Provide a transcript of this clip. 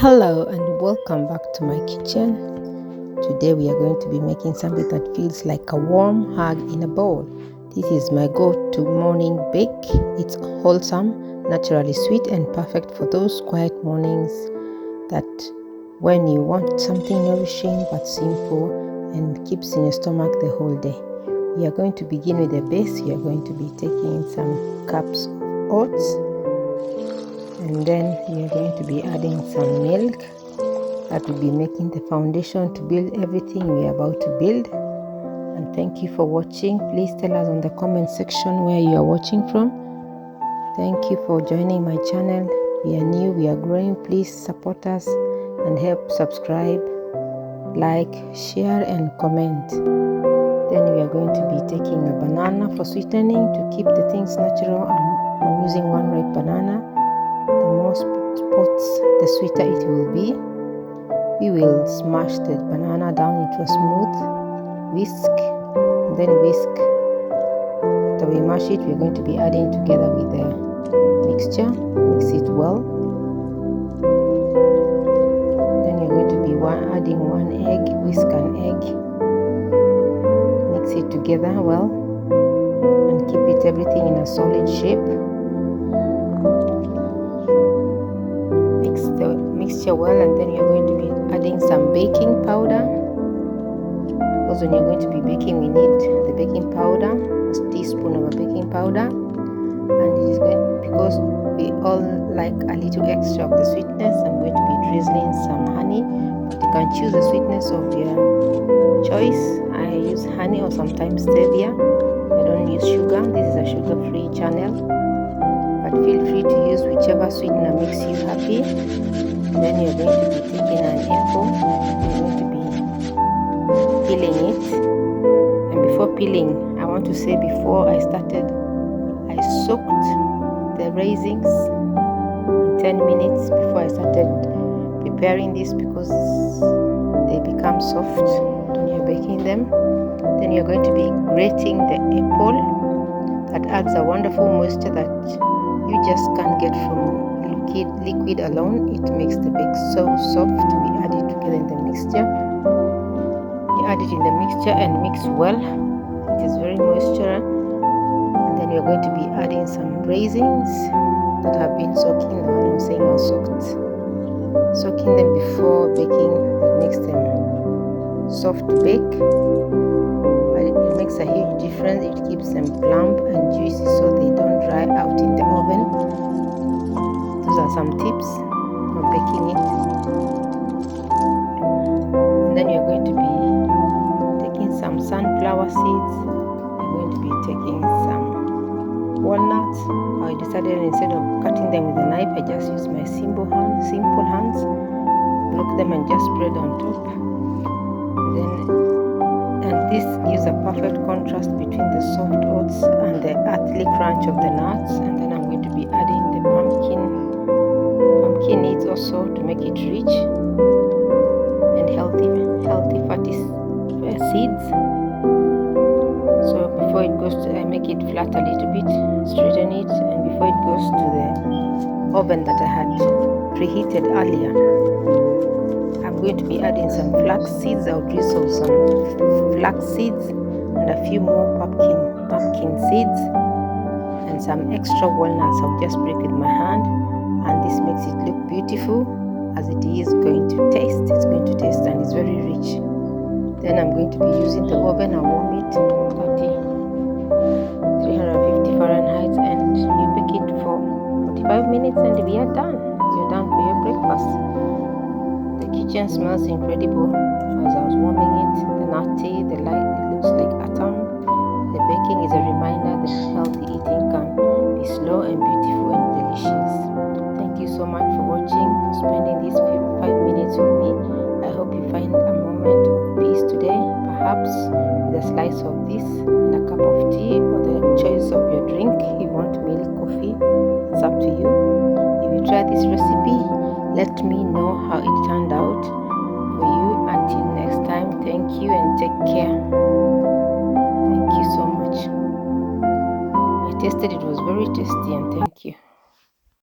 Hello and welcome back to my kitchen. Today we are going to be making something that feels like a warm hug in a bowl. This is my go-to morning bake. It's wholesome, naturally sweet and perfect for those quiet mornings that when you want something nourishing but simple and keeps in your stomach the whole day. We are going to begin with the base. We are going to be taking some cups of oats. And then we are going to be adding some milk that will be making the foundation to build everything we are about to build. And thank you for watching. Please tell us on the comment section where you are watching from. Thank you for joining my channel. We are new, we are growing. Please support us and help subscribe, like, share and comment. Then we are going to be taking a banana for sweetening to keep the things natural. I'm using one ripe banana. The more spots, the sweeter it will be. We will smash the banana down into a smooth whisk, and then whisk. After we mash it, we're going to be adding together with the mixture. Mix it well. Then you're going to be adding one egg. Whisk an egg. Mix it together well, and keep everything in a solid shape. Mix the mixture well, and then you're going to be adding some baking powder, because when you're going to be baking we need the baking powder, a teaspoon of a baking powder. And it is going, because we all like a little extra of the sweetness, I'm going to be drizzling some honey, but you can choose the sweetness of your choice. I use honey or sometimes stevia. I don't use sugar. This is a sugar-free channel, but feel free to use whichever sweetener makes you happy. And then you're going to be taking an apple. You're going to be peeling it. And before peeling, I want to say before I started, I soaked the raisins in 10 minutes before I started preparing this, because they become soft when you're baking them. Then you're going to be grating the apple. That adds a wonderful moisture that you just can't get from liquid alone. It makes the bake so soft. We add it together in the mixture. You add it in the mixture and mix well. It is very moisture. And then you're going to be adding some raisins that have been soaking. The one I'm saying are soaking them before baking. That makes them soft to bake. But it makes a huge difference. It keeps them plump and juicy so they don't dry out in the oven. Those are some tips for baking it. And then you're going to be taking some sunflower seeds. You're going to be taking some walnuts. I decided instead of cutting them with a knife, I just use my simple hands, broke them and just spread on top. And this gives a perfect contrast between the soft oats and the earthly crunch of the nuts. And then I'm going to be adding the pumpkin needs also to make it rich and healthy fatty seeds. So before it goes to, I make it flat a little bit, straighten it, and before it goes to the oven that I had preheated earlier, I'm going to be adding some flax seeds. I'll drizzle some flax seeds and a few more pumpkin seeds and some extra walnuts. I'll just break with my hand, and this makes it look beautiful as it is going to taste. It's going to taste and it's very rich. Then I'm going to be using the oven. I'll warm it 350 Fahrenheit, and you bake it for 45 minutes and we are done. You're done for your breakfast. The kitchen smells incredible as I was warming it. The nutty, the light, it looks like autumn. The baking is a reminder that healthy eating can be slow and beautiful and delicious. Thank you so much for watching, for spending these 5 minutes with me. I hope you find a moment of peace today, perhaps with a slice of this and a cup of tea, or the choice of your drink. If you want milk, coffee, it's up to you. If you try this recipe, let me know how it turned out for you. Until next time, thank you and take care. Thank you so much. I tasted it, was very tasty, and thank you.